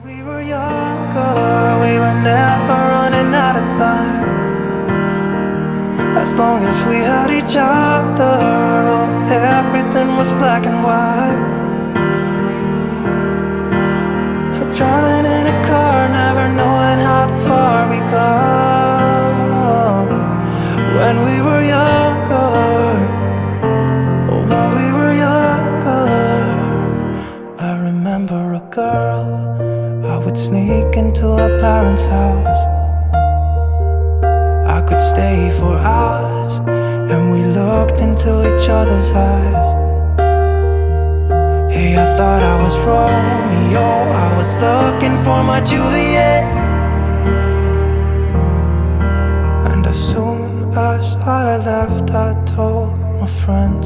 We were younger, we were never running out of time. As long as we had each other, oh, everything was black and white. Driving in a car, never knowing how far we go. When we were younger, oh, when we were younger, I remember a girl. I would sneak into her parents' house. I could stay for hours, and we looked into each other's eyes. Hey, I thought I was Romeo, I was looking for my Juliet. And as soon as I left, I told my friend